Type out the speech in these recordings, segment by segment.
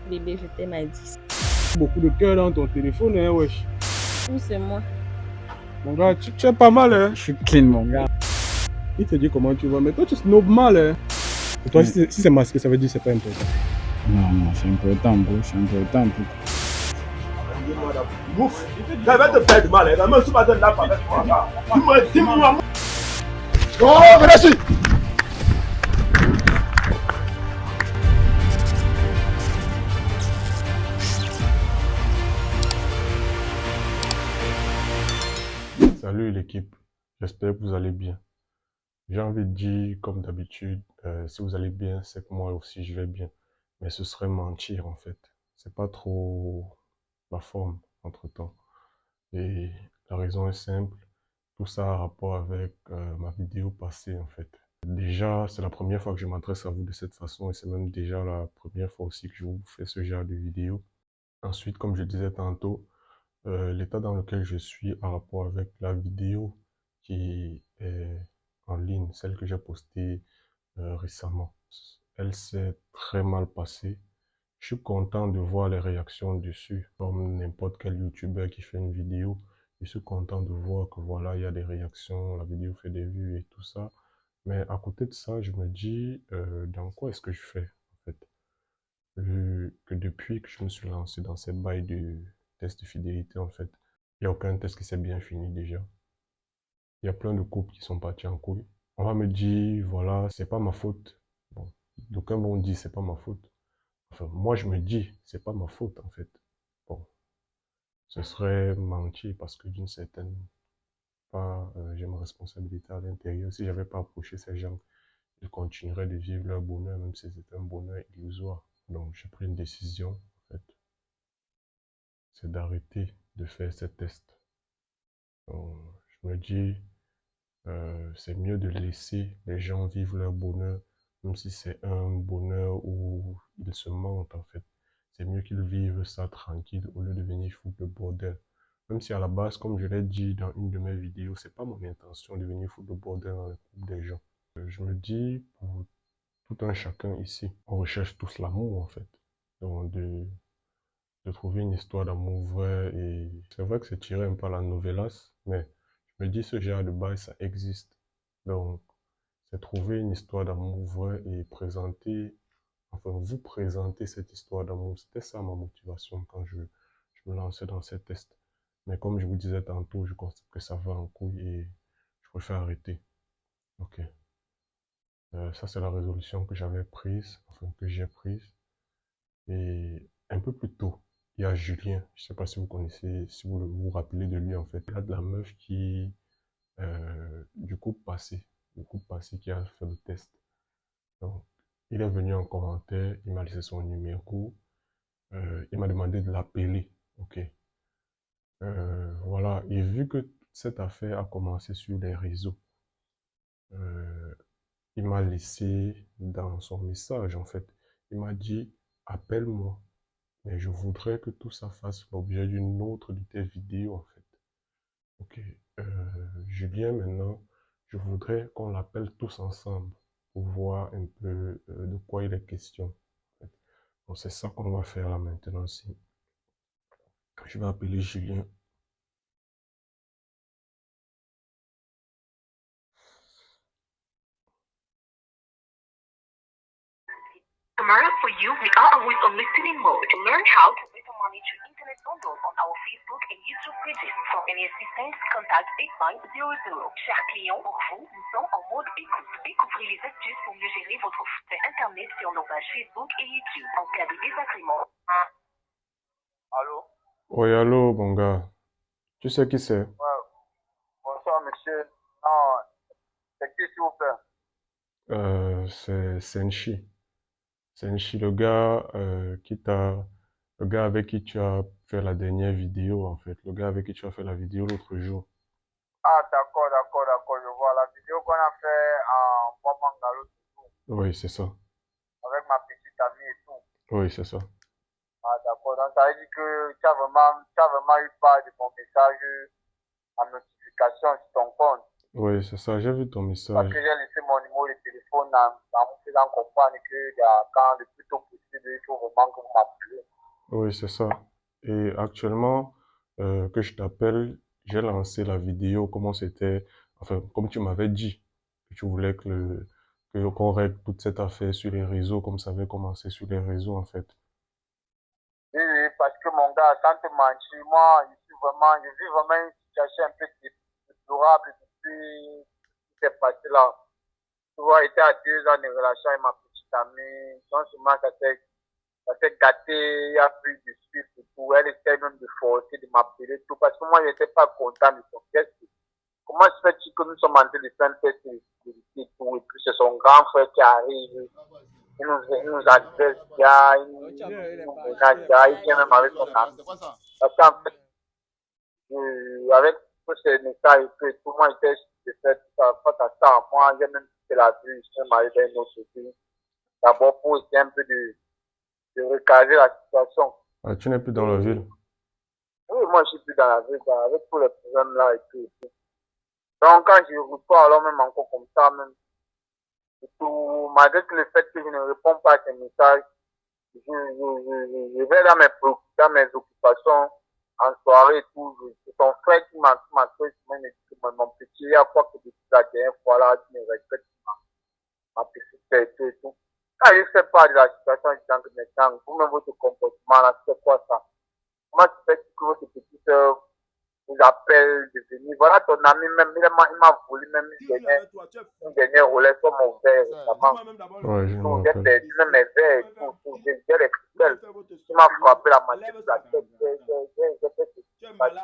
Bébé, je t'aime à 10. Beaucoup de cœur dans ton téléphone, hein, wesh. Ou c'est moi. Mon gars, tu es pas mal, hein. Je suis clean, mon gars. Il te dit comment tu vas, mais toi, tu snobes mal, hein. Et toi, si c'est masqué, ça veut dire que c'est pas important. Non, c'est important, bro. C'est important. Ouf, je vais te faire du mal, hein. Même si pas de là, dis-moi. Oh, venez ici. Salut l'équipe, j'espère que vous allez bien. J'ai envie de dire, comme d'habitude, si vous allez bien, c'est que moi aussi je vais bien. Mais ce serait mentir en fait. C'est pas trop ma forme entre-temps. Et la raison est simple, tout ça a rapport avec ma vidéo passée en fait. Déjà, c'est la première fois que je m'adresse à vous de cette façon et c'est même déjà la première fois aussi que je vous fais ce genre de vidéo. Ensuite, comme je disais tantôt, l'état dans lequel je suis a rapport avec la vidéo qui est en ligne, celle que j'ai postée récemment. Elle s'est très mal passée. Je suis content de voir les réactions dessus, comme n'importe quel YouTuber qui fait une vidéo. Je suis content de voir que voilà, il y a des réactions, la vidéo fait des vues et tout ça. Mais à côté de ça, je me dis, dans quoi est-ce que je fais en fait? Vu que depuis que je me suis lancé dans cette bail de test de fidélité, en fait, il n'y a aucun test qui s'est bien fini déjà. Il y a plein de couples qui sont partis en couille. On va me dire, voilà, c'est pas ma faute. Bon, d'aucuns vont dire, c'est pas ma faute. Enfin, moi, je me dis, c'est pas ma faute, en fait. Bon, ce serait mentir parce que d'une certaine part, j'ai ma responsabilité à l'intérieur. Si j'avais pas approché ces gens, ils continueraient de vivre leur bonheur, même si c'était un bonheur illusoire. Donc, j'ai pris une décision, en fait, c'est d'arrêter de faire ces tests. Donc, je me dis, c'est mieux de laisser les gens vivre leur bonheur, même si c'est un bonheur où ils se mentent en fait. C'est mieux qu'ils vivent ça tranquille au lieu de venir foutre le bordel. Même si à la base, comme je l'ai dit dans une de mes vidéos, c'est pas mon intention de venir foutre le bordel dans le couple des gens. Je me dis, pour tout un chacun ici, on recherche tous l'amour en fait. Donc de trouver une histoire d'amour vraie et c'est vrai que c'est tiré un peu à la novelas, mais je me dis ce genre de bail ça existe. Donc c'est trouver une histoire d'amour vraie et présenter, enfin vous présenter cette histoire d'amour. C'était ça ma motivation quand je me lançais dans ces tests. Mais comme je vous disais tantôt, je constate que ça va en couille et je préfère arrêter. Ok. Ça c'est la résolution que j'avais prise, enfin que j'ai prise. Et un peu plus tôt, il y a Julien, je sais pas si vous connaissez, si vous vous rappelez de lui en fait. Il y a de la meuf qui, du coup passé qui a fait le test. Donc, il est venu en commentaire, il m'a laissé son numéro, il m'a demandé de l'appeler. Ok. Voilà, et vu que cette affaire a commencé sur les réseaux, euh, il m'a laissé dans son message en fait, il m'a dit, appelle-moi. Mais je voudrais que tout ça fasse l'objet d'une autre de tes vidéos, en fait. Ok. Julien, maintenant, je voudrais qu'on l'appelle tous ensemble pour voir un peu de quoi il est question. En fait. Donc, c'est ça qu'on va faire là maintenant aussi. Je vais appeler Julien. Tomorrow for you, we are always on listening mode. Learn how to better manage your internet bundles on our Facebook et YouTube pages. For any assistance, contact 8900. Chers clients, pour vous, nous sommes en mode écoute. Découvrez les astuces pour mieux gérer votre flux internet sur nos pages Facebook et YouTube. En cas de désagrément. Allô? Oui, allô, mon gars. Tu sais qui c'est? Ouais. Bonsoir, monsieur. Non, c'est qui, s'il vous plaît? C'est Senshi. Senshi, le gars le gars avec qui tu as fait la dernière vidéo, en fait. Le gars avec qui tu as fait la vidéo l'autre jour. Ah, d'accord, je vois la vidéo qu'on a fait en Bois Mangalo Oui, c'est ça. avec ma petite amie et tout. Oui, c'est ça. Ah, d'accord. Donc, ça veut dire que tu as vraiment eu part de mon message en notification sur ton compte. Oui, c'est ça, j'ai vu ton Parce message. que j'ai laissé mon numéro de téléphone en me faisant comprendre que quand le plus tôt possible, il faut vraiment que vous m'appelez. Oui, c'est ça. Et actuellement, que je t'appelle, j'ai lancé la vidéo, comment c'était, enfin, comme tu m'avais dit, que tu voulais qu'on règle toute cette affaire sur les réseaux, comme ça avait commencé sur les réseaux, en fait. Oui, oui, parce que mon gars, sans te mentir, moi, je vis vraiment une situation un peu déplorable depuis ce qui s'est passé là. Tu vois, j'étais à 2 ans de relation avec ma petite amie. Non seulement ça s'est gâté, il y a plus de suite et tout. Elle essaie même de forcer, de m'appeler tout. Parce que moi, je n'étais pas content de son geste. Comment se fait-il que nous sommes en train de faire un test de sécurité et tout. Et puis c'est son grand frère qui arrive. Il nous agresse, il nous menace, il vient même avec son ami. Parce qu'en fait, avec tous ces messages et tout, tout le monde était de faire tout ça. Face à ça, moi, j'ai même quitté la vie, je suis marié dans une autre vie. D'abord pour essayer un peu de recaser la situation. Ah, tu n'es plus dans la ville. Oui, moi, je suis plus dans la vie, avec tous les problèmes là et tout. Donc, quand je reçois alors même encore comme ça, même, et tout, malgré que le fait que je ne réponds pas à ces messages, je vais dans mes occupations en soirée et tout. C'est ton frère qui m'a fait mon petit, il y a quoi que depuis la dernière fois là, tu me respectes ma petite et tout. Quand je ne sais pas de la situation, je dis que maintenant, vous-même votre comportement là, c'est quoi ça? Comment tu fais que votre petite sœur vous appelle de venir? Voilà ton ami même, il m'a volé même une dernière Rolex sur mon verre récemment. Ouais, je me J'ai rappelle. perdu même mes verres et tout. J'ai les cristals. Il m'a frappé la moitié de la tête. J'ai fait ce qui s'est passé.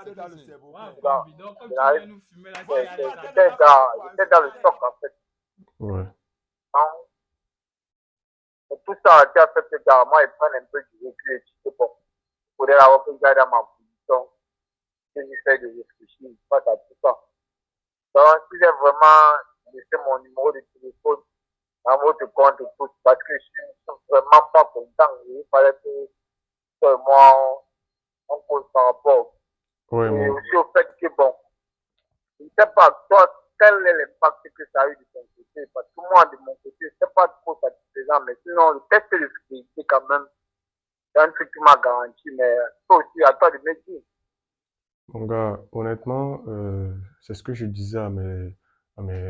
J'étais dans le choc en fait. Ouais. Donc, et tout ça a fait que moi, ils prennent un peu du recul et tu sais, bon, il faudrait avoir que j'aille dans ma position, que j'essaie de réfléchir face à tout ça. Donc, si j'ai vraiment laissé mon numéro de téléphone dans votre compte et tout, parce que je suis vraiment pas content. Il fallait que toi et moi, on cause par rapport. Ouais, Et mon... aussi au fait que, bon, je ne sais pas, toi, quel est l'impact que ça a eu de ton côté? Parce que moi, de mon côté, c'est pas trop satisfaisant, mais sinon, le test de fidélité, quand même, c'est un truc qui m'a garanti, mais toi aussi, à toi de me dire. Mon gars, honnêtement, c'est ce que je disais à mes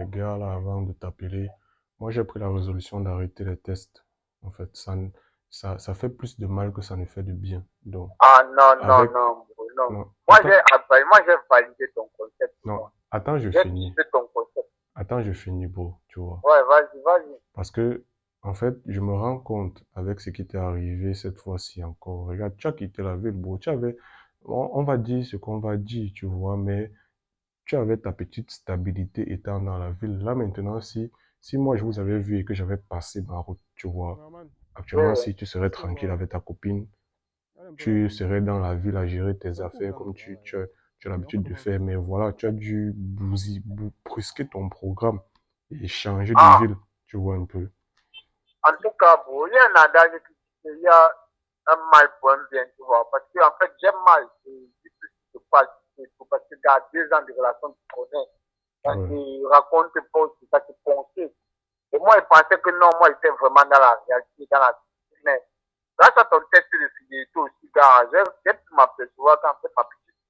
gars là avant de t'appeler. Moi, j'ai pris la résolution d'arrêter les tests. En fait, ça fait plus de mal que ça ne fait de bien. Donc, Ah non, non, avec... non, non. Non, Moi, attends, j'ai validé ton concept. non, attends, je J'ai finis. kiffé ton concept. Attends, je finis, bro, tu vois. Ouais, vas-y, vas-y. Parce que, en fait, je me rends compte avec ce qui t'est arrivé cette fois-ci encore. Regarde, tu as quitté la ville, bro. On va dire ce qu'on va dire, tu vois, mais tu avais ta petite stabilité étant dans la ville. Là, maintenant, si moi je vous avais vu et que j'avais passé ma route, tu vois, Normal. actuellement, Oui, si tu serais tranquille avec ta copine, tu serais dans la ville à gérer tes affaires comme tu as l'habitude de faire. Mais voilà, tu as dû brusquer ton programme et changer de ah, ville, tu vois un peu. en tout cas, bon, il y a un adage qui dit qu'il y a un mal pour un bien, tu vois. Parce que, en fait, j'aime mal ce qui se passe et tout. Parce que, dans 2 ans de relation, tu connais. Quand Ouais, tu racontes pas aussi, ça te pensait. Et moi, je pensais que non, moi, j'étais vraiment dans la réalité, dans la vie. Mais, grâce à ton test de fidélité aussi, gars, j'ai pu m'apercevoir qu'en fait,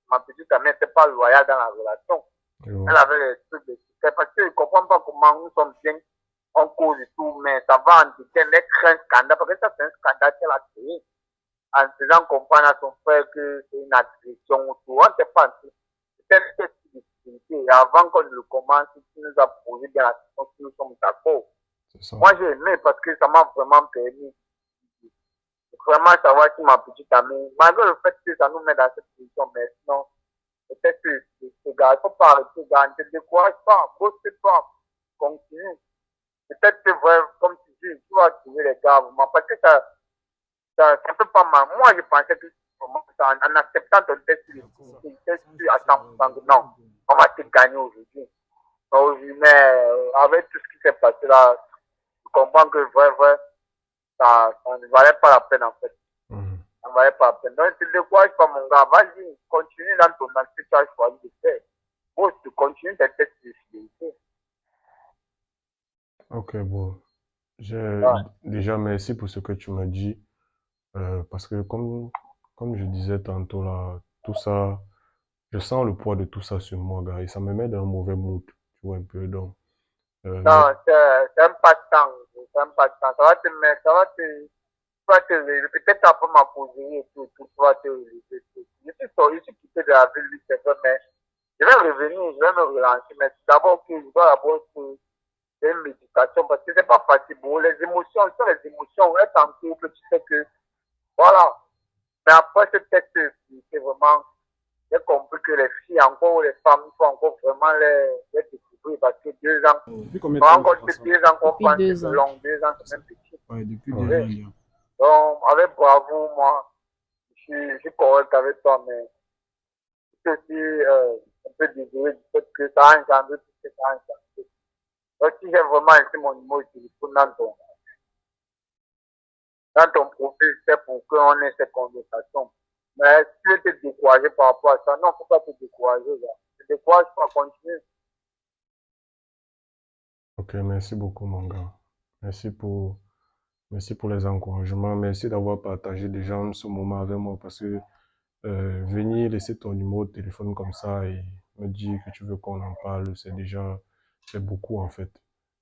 ma petite amie n'était pas loyale dans la relation. je vois. Elle avait les trucs de secret. Parce que je ne comprends pas comment nous sommes bien en cause et tout, mais ça va en détail, être un scandale. Parce que ça, c'est un scandale qu'elle a créé. En faisant comprendre à son frère que c'est une agression ou tout. On ne sait pas. C'était un test de fidélité. Et avant qu'on le commence, tu nous as posé bien la question si nous sommes d'accord. C'est ça. Moi, j'ai aimé parce que ça m'a vraiment permis de vraiment savoir si ma petite amie, malgré le fait que ça nous met dans cette position, mais sinon, peut-être que ce gars, il ne faut pas arrêter, gars, ne te décourage pas, bosse pas, continue. Peut-être que, vrai, comme tu dis, tu vas trouver les gars, parce que ça un peu pas mal. Moi, je pensais que en acceptant ton test, à 100% que non, on va te gagner aujourd'hui. Mais avec tout ce qui s'est passé là, je comprends que vrai, ça ne valait pas la peine en fait. Mhm. Ça ne valait pas la peine. Donc, ne te décourage pas, mon gars. Vas-y, continue dans ton acte que tu as choisi de faire. Bon, tu continues tes tests de fidélité. Ok, bon. Ouais. Déjà, merci pour ce que tu m'as dit. Parce que comme je disais tantôt là, tout ça, je sens le poids de tout ça sur moi, gars, et ça me met dans un mauvais mood, tu vois un peu. Donc, mais Non, c'est un passe-temps. C'est un passe-temps. Ça va te mettre, tu vas te lever. Peut-être un peu ma poser et tout, tu vas te lever. Je suis quitté de la ville, oui, c'est vrai, mais je vais revenir, je vais me relancer. Mais d'abord, que je dois d'abord faire une méditation parce que c'est pas facile. Bon, les émotions, sur les émotions, être en couple, tu sais que, voilà. Mais après ce texte, c'est vraiment, j'ai compris que les filles, encore les femmes, il faut encore vraiment les découvrir parce que 2 ans, Depuis combien de on temps encore ça que passe? 2 ans qu'on Depuis pense que 2 c'est ans. long, 2 ans c'est même petit. Ouais, depuis ouais. 2 ans, Oui. déjà. Donc, avec bravo, moi, je suis correct avec toi, mais je suis aussi un peu désolé du fait que ça a engendré tout ce que ça a engendré. Donc, si j'ai vraiment été mon numéro de téléphone dans ton profil, c'est pour qu'on ait cette conversation. Mais si tu étais découragé par rapport à ça, non, faut pas te décourager, là. Tu te décourages pas, continue. Ok, merci beaucoup, mon gars. Merci pour, merci pour les encouragements. Merci d'avoir partagé déjà ce moment avec moi parce que venir laisser ton numéro de téléphone comme ça et me dire que tu veux qu'on en parle, c'est beaucoup en fait.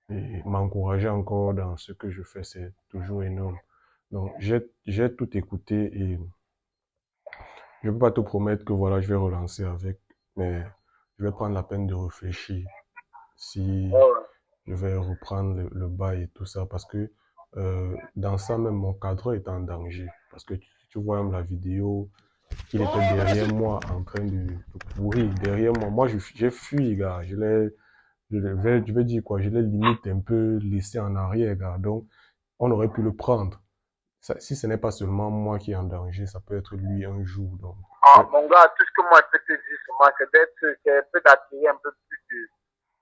Et m'encourager encore dans ce que je fais, c'est toujours énorme. Donc, j'ai tout écouté et je peux pas te promettre que voilà, je vais relancer avec, mais je vais prendre la peine de réfléchir si Ouais, ouais. je vais reprendre le bail et tout ça parce que dans ça même mon cadre est en danger parce que tu vois même la vidéo, il était derrière moi en train de courir derrière moi. Moi j'ai fui gars, je vais dire quoi, je l'ai limite un peu laissé en arrière gars. Donc on aurait pu le prendre. Si ce n'est pas seulement moi qui est en danger, ça peut être lui un jour. Donc Ah, mon gars, tout ce que moi je peux te dire sur moi, c'est un peu d'attirer un peu plus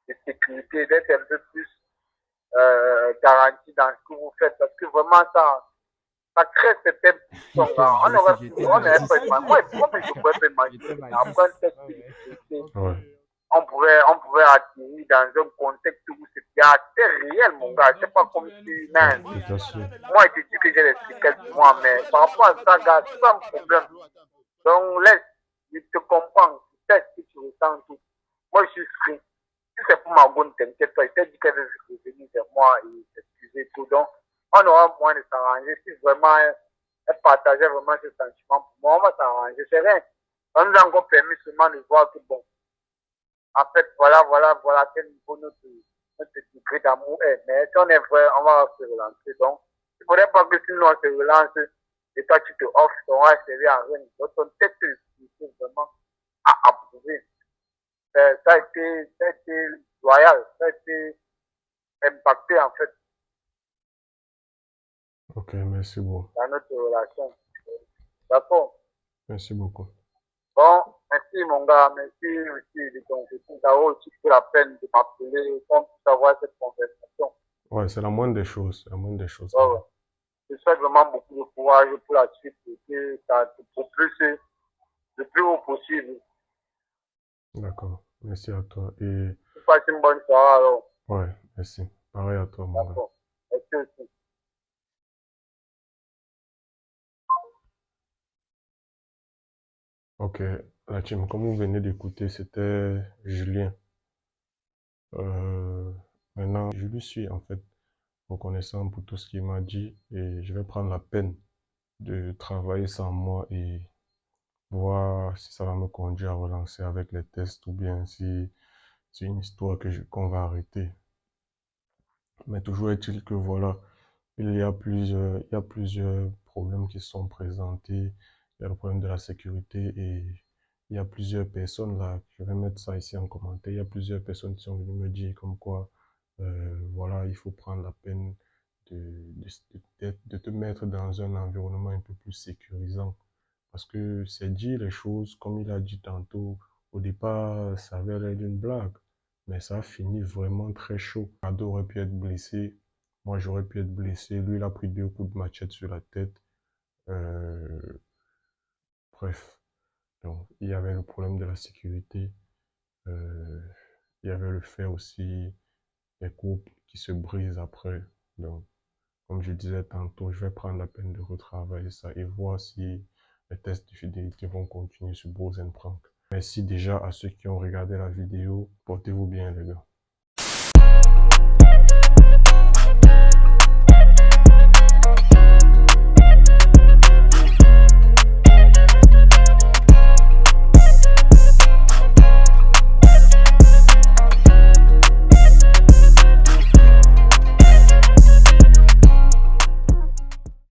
de sécurité, d'être un peu plus garanti dans ce que vous faites. Parce que vraiment, ça crée cette impression. On n'aurait pas imaginer. Moi, je pourrais pas imaginer. Après un test de sécurité, ouais, on pouvait atterrir dans un contexte où c'était assez réel, mon gars. C'est pas comme si, ouais, non. bien sûr. Moi, je te dis que j'ai les séquelles sur moi, mais par rapport à ça, gars, c'est pas un problème. Donc, laisse, je te comprends. C'est ce que tu ressens tout. Moi, je suis free. Si c'est pour ma bonne, t'inquiète pas. Je t'ai dit qu'elle veut revenir vers moi et s'excuser tout. Donc, on aura moyen de s'arranger. Si vraiment elle partageait vraiment ce sentiment pour moi, on va s'arranger. C'est rien. On nous a encore permis seulement de voir que bon, en fait, voilà quel niveau notre degré d'amour est. Mais si on est vrai, on va se relancer. Donc, il ne faudrait pas que sinon on se relance et toi tu te offres, ça aura servi à rien. Donc, ton texte est vraiment à approuver. Ça a été loyal, ça a été impacté en fait Ok, merci beaucoup. dans notre relation. D'accord. Merci beaucoup. Bon, merci mon gars, merci aussi de ton soutien. Ça vaut aussi la peine de m'appeler pour avoir cette conversation. Ouais, c'est la moindre des choses. La moindre des choses. Ouais, ouais. Je souhaite vraiment beaucoup de courage pour la suite et que ça te propulse le plus haut possible. D'accord. Merci à toi. Et Tu passes une bonne soirée alors. ouais, merci. Pareil à toi, mon gars. D'accord. Merci aussi. Ok, la team, comme vous venez d'écouter, c'était Julien. Euh, Maintenant, je lui suis en fait reconnaissant pour tout ce qu'il m'a dit et je vais prendre la peine de travailler sans moi et voir si ça va me conduire à relancer avec les tests ou bien si c'est une histoire qu'on va arrêter. Mais toujours est-il que voilà, il y a plusieurs problèmes qui sont présentés. Il y a le problème de la sécurité et il y a plusieurs personnes là, je vais mettre ça ici en commentaire, il y a plusieurs personnes qui sont venues me dire comme quoi, voilà, il faut prendre la peine de te mettre dans un environnement un peu plus sécurisant. Parce que c'est dire les choses, comme il a dit tantôt, au départ, ça avait l'air d'une blague, mais ça a fini vraiment très chaud. Ado aurait pu être blessé, moi j'aurais pu être blessé, lui il a pris 2 coups de machette sur la tête. Euh, Bref, donc il y avait le problème de la sécurité, il y avait le fait aussi des couples qui se brise après. Donc, comme je disais tantôt, je vais prendre la peine de retravailler ça et voir si les tests de fidélité vont continuer sur Bros & Prank. Merci déjà à ceux qui ont regardé la vidéo. Portez-vous bien les gars.